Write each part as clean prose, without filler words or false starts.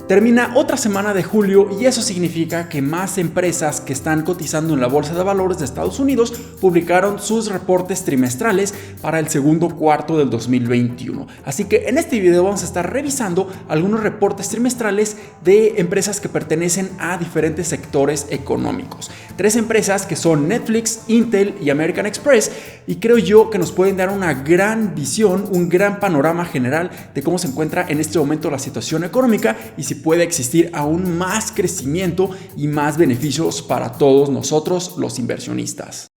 Termina otra semana de julio y eso significa que más empresas que están cotizando en la Bolsa de Valores de Estados Unidos publicaron sus reportes trimestrales para el segundo cuarto del 2021. Así que en este video vamos a estar revisando algunos reportes trimestrales de empresas que pertenecen a diferentes sectores económicos. 3 empresas que son Netflix, Intel y American Express, y creo yo que nos pueden dar una gran visión, un gran panorama general de cómo se encuentra en este momento la situación económica y si puede existir aún más crecimiento y más beneficios para todos nosotros los inversionistas.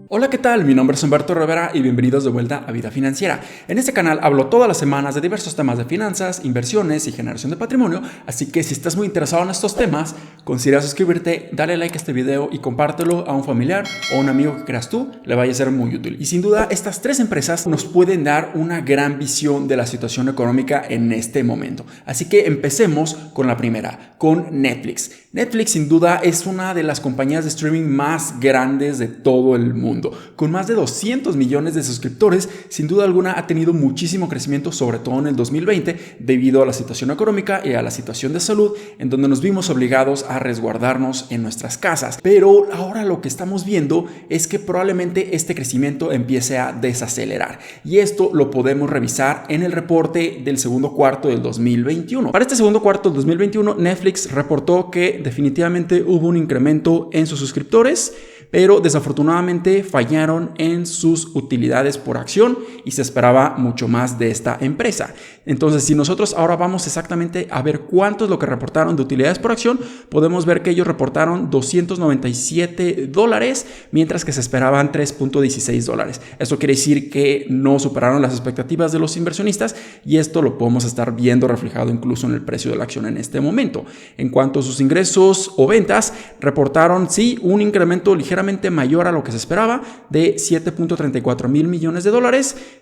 Hola, ¿qué tal? Mi nombre es Humberto Rivera y bienvenidos de vuelta a Vida Financiera. En este canal hablo todas las semanas de diversos temas de finanzas, inversiones y generación de patrimonio, así que si estás muy interesado en estos temas, considera suscribirte, dale like a este video y compártelo a un familiar o a un amigo que creas tú le vaya a ser muy útil. Y sin duda, estas 3 empresas nos pueden dar una gran visión de la situación económica en este momento. Así que empecemos con la primera, con Netflix. Netflix sin duda es una de las compañías de streaming más grandes de todo el mundo. Con más de 200 millones de suscriptores, sin duda alguna ha tenido muchísimo crecimiento, sobre todo en el 2020, debido a la situación económica y a la situación de salud, en donde nos vimos obligados a resguardarnos en nuestras casas. Pero ahora lo que estamos viendo es que probablemente este crecimiento empiece a desacelerar. Y esto lo podemos revisar en el reporte del segundo cuarto del 2021. Para este segundo cuarto del 2021, Netflix reportó que definitivamente hubo un incremento en sus suscriptores, pero desafortunadamente fallaron en sus utilidades por acción y se esperaba mucho más de esta empresa. Entonces, si nosotros ahora vamos exactamente a ver cuánto es lo que reportaron de utilidades por acción, podemos ver que ellos reportaron $297, mientras que se esperaban $3.16. Eso quiere decir que no superaron las expectativas de los inversionistas y esto lo podemos estar viendo reflejado incluso en el precio de la acción en este momento. En cuanto a sus ingresos o ventas, reportaron sí un incremento ligeramente mayor a lo que se esperaba de $7.34 mil millones,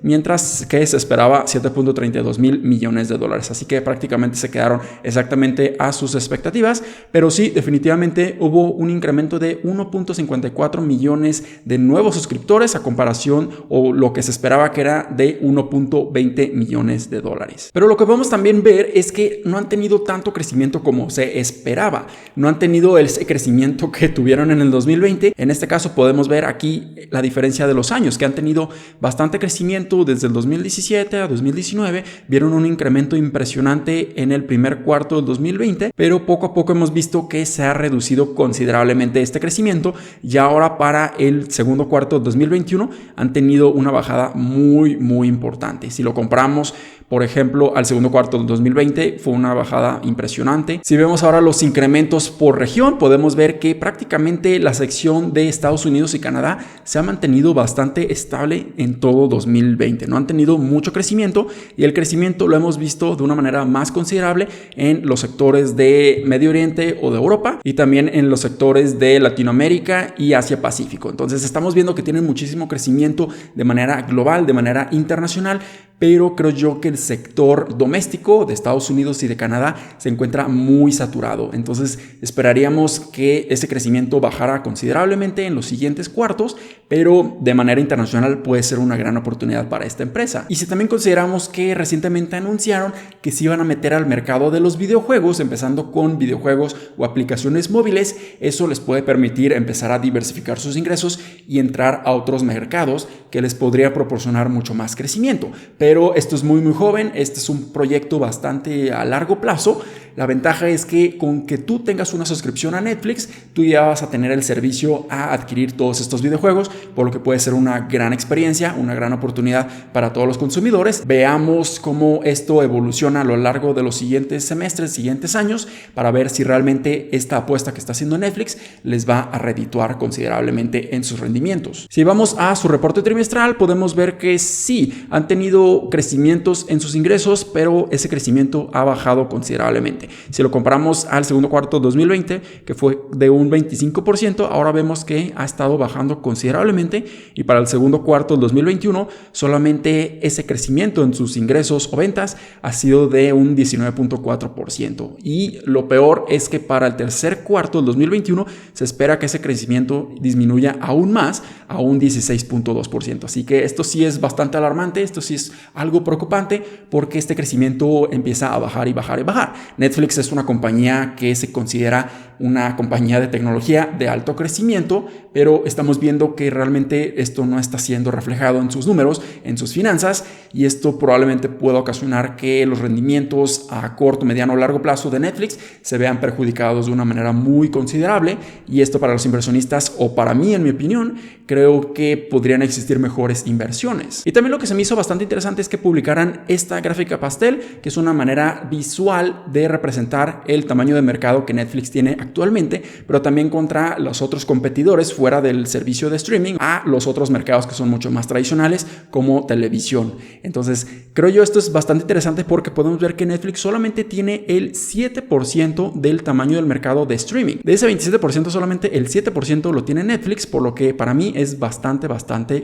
mientras que se esperaba $7.32 mil millones. Así que prácticamente se quedaron exactamente a sus expectativas, pero sí, definitivamente hubo un incremento de 1.54 millones de nuevos suscriptores a comparación o lo que se esperaba que era de 1.20 millones de dólares. Pero lo que podemos también ver es que no han tenido tanto crecimiento como se esperaba. No han tenido ese crecimiento que tuvieron en el 2020. En este caso podemos ver aquí la diferencia de los años, que han tenido bastante crecimiento desde el 2017 a 2019, vieron un incremento impresionante en el primer cuarto del 2020, pero poco a poco hemos visto que se ha reducido considerablemente este crecimiento y ahora para el segundo cuarto del 2021 han tenido una bajada muy importante. Si lo comparamos, por ejemplo, al segundo cuarto del 2020 fue una bajada impresionante. Si vemos ahora los incrementos por región, podemos ver que prácticamente la sección de Estados Unidos y Canadá se ha mantenido bastante estable en todo 2020. No han tenido mucho crecimiento y el crecimiento lo hemos visto de una manera más considerable en los sectores de Medio Oriente o de Europa y también en los sectores de Latinoamérica y Asia Pacífico. Entonces estamos viendo que tienen muchísimo crecimiento de manera global, de manera internacional, pero creo yo que el sector doméstico de Estados Unidos y de Canadá se encuentra muy saturado. Entonces esperaríamos que ese crecimiento bajara considerablemente en los siguientes cuartos, pero de manera internacional puede ser una gran oportunidad para esta empresa. Y si también consideramos que recientemente anunciaron que se iban a meter al mercado de los videojuegos, empezando con videojuegos o aplicaciones móviles, eso les puede permitir empezar a diversificar sus ingresos y entrar a otros mercados que les podría proporcionar mucho más crecimiento. Pero esto es muy joven, este es un proyecto bastante a largo plazo. La ventaja es que con que tú tengas una suscripción a Netflix, tú ya vas a tener el servicio a adquirir todos estos videojuegos, por lo que puede ser una gran experiencia, una gran oportunidad para todos los consumidores. Veamos cómo esto evoluciona a lo largo de los siguientes semestres, siguientes años, para ver si realmente esta apuesta que está haciendo Netflix les va a redituar considerablemente en sus rendimientos. Si vamos a su reporte trimestral, podemos ver que sí, han tenido tenido crecimientos en sus ingresos, pero ese crecimiento ha bajado considerablemente. Si lo comparamos al segundo cuarto de 2020, que fue de un 25%, ahora vemos que ha estado bajando considerablemente, y para el segundo cuarto del 2021 solamente ese crecimiento en sus ingresos o ventas ha sido de un 19.4%. Y lo peor es que para el tercer cuarto del 2021 se espera que ese crecimiento disminuya aún más, a un 16.2%. Así que esto sí es bastante alarmante, esto sí es algo preocupante, porque este crecimiento empieza a bajar y bajar y bajar. Netflix es una compañía que se considera una compañía de tecnología de alto crecimiento, pero estamos viendo que realmente esto no está siendo reflejado en sus números, en sus finanzas, y esto probablemente pueda ocasionar que los rendimientos a corto, mediano o largo plazo de Netflix se vean perjudicados de una manera muy considerable, y esto para los inversionistas, o para mí en mi opinión, creo que podrían existir mejores inversiones. Y también lo que se me hizo bastante interesante es que publicaran esta gráfica pastel, que es una manera visual de representar el tamaño de mercado que Netflix tiene actualmente, pero también contra los otros competidores fuera del servicio de streaming, a los otros mercados que son mucho más tradicionales como televisión. Entonces creo yo esto es bastante interesante, porque podemos ver que Netflix solamente tiene el 7% del tamaño del mercado de streaming. De ese 27% solamente el 7% lo tiene Netflix, por lo que para mí es bastante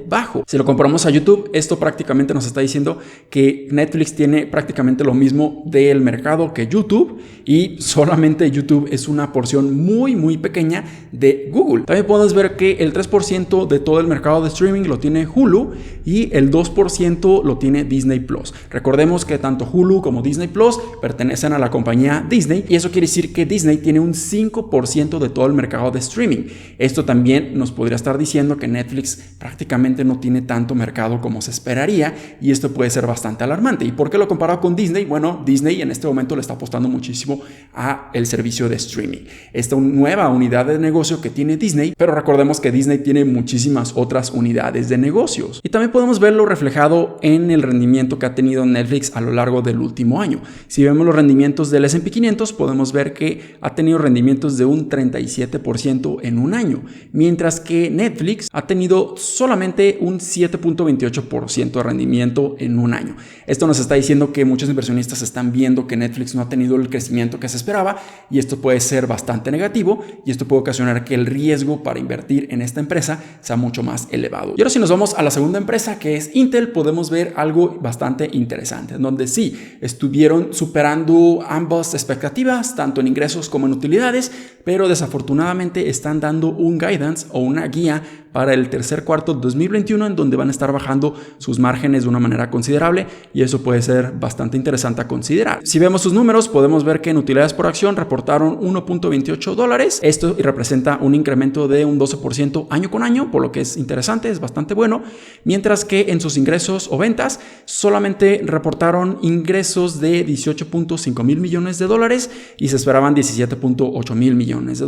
bajo. Si lo comparamos a YouTube, esto prácticamente nos está diciendo que Netflix tiene prácticamente lo mismo del mercado que YouTube, y solamente YouTube es una porción muy pequeña de Google. También podemos ver que el 3% de todo el mercado de streaming lo tiene Hulu, y el 2% lo tiene Disney Plus. Recordemos que tanto Hulu como Disney Plus pertenecen a la compañía Disney, y eso quiere decir que Disney tiene un 5% de todo el mercado de streaming. Esto también nos podría estar diciendo que Netflix prácticamente no tiene tanto mercado como se esperaría, y esto puede ser bastante alarmante. ¿Y por qué lo comparo con Disney? Bueno, Disney en este momento le está apostando muchísimo a el servicio de streaming. Esta nueva unidad de negocio que tiene Disney, pero recordemos que Disney tiene muchísimas otras unidades de negocios. Y también podemos verlo reflejado en el rendimiento que ha tenido Netflix a lo largo del último año. Si vemos los rendimientos del S&P 500, podemos ver que ha tenido rendimientos de un 37% en un año, mientras que Netflix ha tenido solamente un 7.28% de rendimiento en un año. Esto nos está diciendo que muchos inversionistas están viendo que Netflix no ha tenido el crecimiento que se esperaba, y esto puede ser bastante negativo, y esto puede ocasionar que el riesgo para invertir en esta empresa sea mucho más elevado. Y ahora, si nos vamos a la segunda empresa, que es Intel, podemos ver algo bastante interesante, en donde sí estuvieron superando ambas expectativas, tanto en ingresos como en utilidades, pero desafortunadamente están dando un guidance o una guía para el tercer cuarto de 2021, en donde van a estar bajando sus márgenes de una manera considerable, y eso puede ser bastante interesante a considerar. Si vemos sus números, podemos ver que en utilidades por acción reportaron $1.28. Esto representa un incremento de un 12% año con año, por lo que es interesante, es bastante bueno, mientras que en sus ingresos o ventas solamente reportaron ingresos de $18.5 mil millones y se esperaban $17.8 mil millones.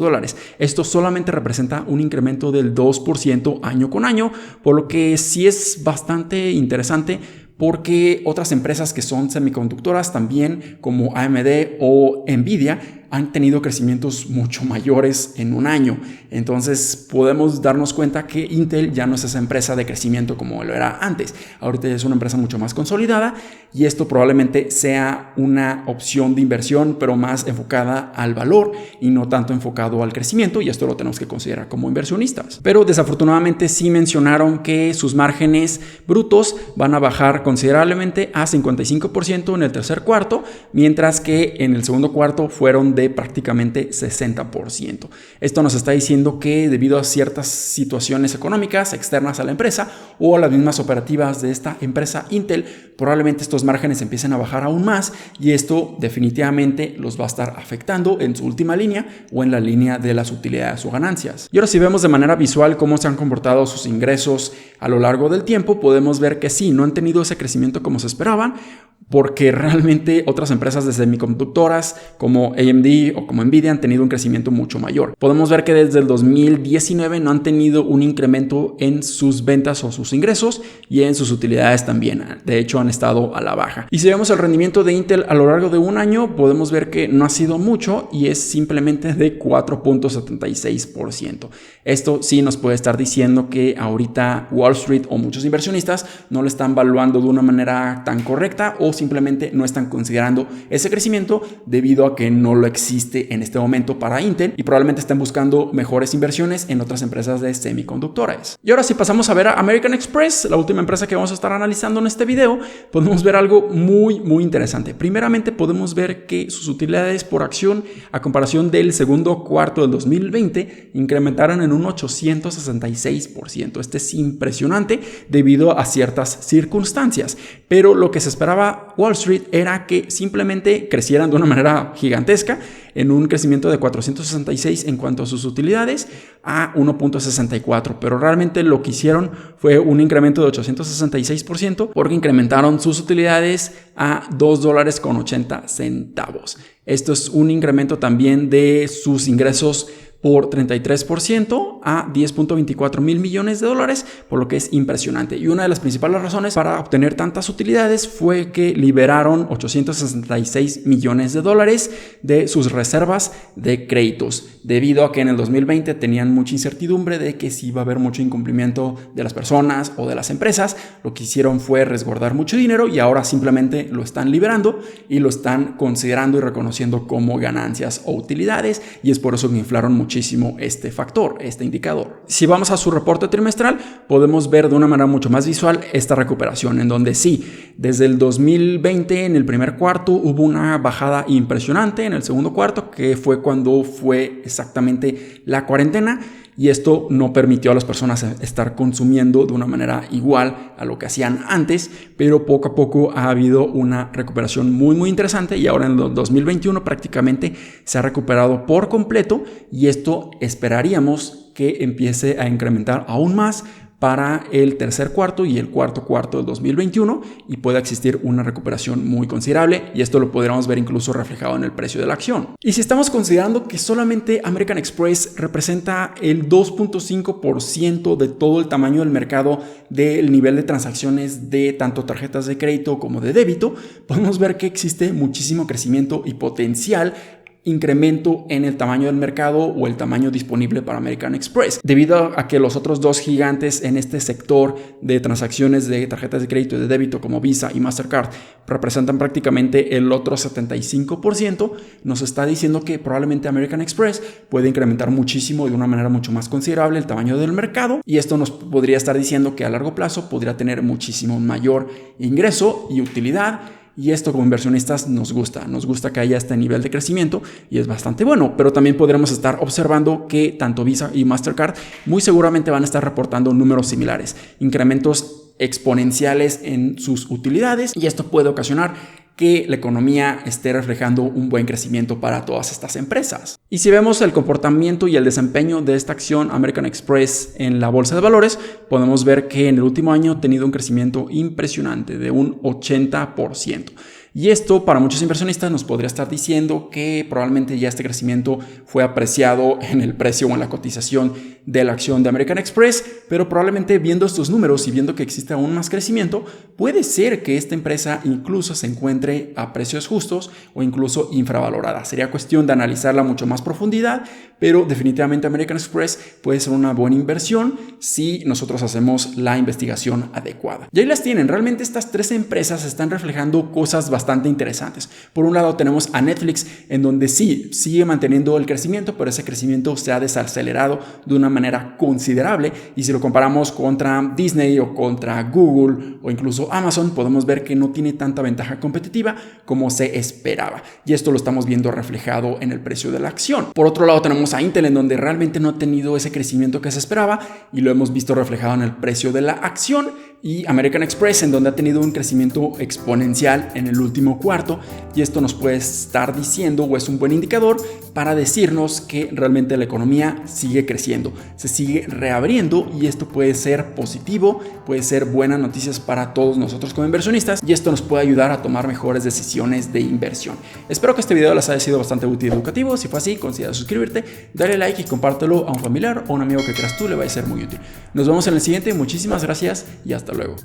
Esto solamente representa un incremento del 2% año con año, por lo que sí es bastante interesante, porque otras empresas que son semiconductoras también, como AMD o Nvidia, han tenido crecimientos mucho mayores en un año. Entonces podemos darnos cuenta que Intel ya no es esa empresa de crecimiento como lo era antes. Ahorita es una empresa mucho más consolidada, y esto probablemente sea una opción de inversión, pero más enfocada al valor y no tanto enfocado al crecimiento, y esto lo tenemos que considerar como inversionistas. Pero desafortunadamente sí mencionaron que sus márgenes brutos van a bajar considerablemente a 55% en el tercer cuarto, mientras que en el segundo cuarto fueron de prácticamente 60%. Esto nos está diciendo que debido a ciertas situaciones económicas externas a la empresa o a las mismas operativas de esta empresa Intel, probablemente estos márgenes empiecen a bajar aún más, y esto definitivamente los va a estar afectando en su última línea o en la línea de las utilidades o ganancias. Y ahora, si vemos de manera visual cómo se han comportado sus ingresos a lo largo del tiempo, podemos ver que sí, no han tenido ese crecimiento como se esperaban, porque realmente otras empresas de semiconductoras como AMD o como Nvidia han tenido un crecimiento mucho mayor. Podemos ver que desde el 2019 no han tenido un incremento en sus ventas o sus ingresos y en sus utilidades también. De hecho, han estado a la baja. Y si vemos el rendimiento de Intel a lo largo de un año, podemos ver que no ha sido mucho y es simplemente de 4.76%. Esto sí nos puede estar diciendo que ahorita Wall Street o muchos inversionistas no lo están valuando de una manera tan correcta o simplemente no están considerando ese crecimiento debido a que no lo existe en este momento para Intel y probablemente estén buscando mejores inversiones en otras empresas de semiconductores. Y ahora si pasamos a ver a American Express, la última empresa que vamos a estar analizando en este video, podemos ver algo muy interesante. Primeramente podemos ver que sus utilidades por acción a comparación del segundo cuarto del 2020 incrementaron en un 866%. Este es impresionante debido a ciertas circunstancias, pero lo que se esperaba Wall Street era que simplemente crecieran de una manera gigantesca en un crecimiento de 466 en cuanto a sus utilidades a 1.64, pero realmente lo que hicieron fue un incremento de 866% porque incrementaron sus utilidades a $2.80. Esto es un incremento también de sus ingresos por 33% a 10.24 mil millones de dólares, por lo que es impresionante. Y una de las principales razones para obtener tantas utilidades fue que liberaron 866 millones de dólares de sus reservas de créditos, debido a que en el 2020 tenían mucha incertidumbre de que si iba a haber mucho incumplimiento de las personas o de las empresas. Lo que hicieron fue resguardar mucho dinero y ahora simplemente lo están liberando y lo están considerando y reconociendo como ganancias o utilidades, y es por eso que inflaron muchísimo este factor, este indicador. Si vamos a su reporte trimestral, podemos ver de una manera mucho más visual esta recuperación, en donde sí, desde el 2020 en el primer cuarto hubo una bajada impresionante, en el segundo cuarto, que fue cuando fue exactamente la cuarentena, y esto no permitió a las personas estar consumiendo de una manera igual a lo que hacían antes, pero poco a poco ha habido una recuperación muy interesante y ahora en el 2021 prácticamente se ha recuperado por completo, y esto esperaríamos que empiece a incrementar aún más para el tercer cuarto y el cuarto del 2021, y pueda existir una recuperación muy considerable, y esto lo podríamos ver incluso reflejado en el precio de la acción. Y si estamos considerando que solamente American Express representa el 2.5% de todo el tamaño del mercado del nivel de transacciones de tanto tarjetas de crédito como de débito, podemos ver que existe muchísimo crecimiento y potencial incremento en el tamaño del mercado o el tamaño disponible para American Express, debido a que los otros dos gigantes en este sector de transacciones de tarjetas de crédito y de débito como Visa y Mastercard representan prácticamente el otro 75%, nos está diciendo que probablemente American Express puede incrementar muchísimo y de una manera mucho más considerable el tamaño del mercado, y esto nos podría estar diciendo que a largo plazo podría tener muchísimo mayor ingreso y utilidad. Y esto como inversionistas nos gusta que haya este nivel de crecimiento, y es bastante bueno, pero también podremos estar observando que tanto Visa y Mastercard muy seguramente van a estar reportando números similares, incrementos exponenciales en sus utilidades, y esto puede ocasionar que la economía esté reflejando un buen crecimiento para todas estas empresas. Y si vemos el comportamiento y el desempeño de esta acción American Express en la bolsa de valores, podemos ver que en el último año ha tenido un crecimiento impresionante de un 80%. Y esto para muchos inversionistas nos podría estar diciendo que probablemente ya este crecimiento fue apreciado en el precio o en la cotización de la acción de American Express, pero probablemente viendo estos números y viendo que existe aún más crecimiento, puede ser que esta empresa incluso se encuentre a precios justos o incluso infravalorada. Sería cuestión de analizarla mucho más profundidad, pero definitivamente American Express puede ser una buena inversión si nosotros hacemos la investigación adecuada. Y ahí las tienen. Realmente estas tres empresas están reflejando cosas bastante interesantes. Por un lado tenemos a Netflix, en donde sí, sigue manteniendo el crecimiento, pero ese crecimiento se ha desacelerado de una manera considerable, y si lo comparamos contra Disney o contra Google o incluso Amazon, podemos ver que no tiene tanta ventaja competitiva como se esperaba, y esto lo estamos viendo reflejado en el precio de la acción. Por otro lado tenemos a Intel, en donde realmente no ha tenido ese crecimiento que se esperaba, y lo hemos visto reflejado en el precio de la acción, y American Express, en donde ha tenido un crecimiento exponencial en el último cuarto, y esto nos puede estar diciendo, o es un buen indicador para decirnos que realmente la economía sigue creciendo, se sigue reabriendo, y esto puede ser positivo, puede ser buenas noticias para todos nosotros como inversionistas, y esto nos puede ayudar a tomar mejores decisiones de inversión. Espero que este video les haya sido bastante útil y educativo. Si fue así, considera suscribirte, darle like y compártelo a un familiar o un amigo que creas tú le va a ser muy útil. Nos vemos en el siguiente, muchísimas gracias y hasta luego.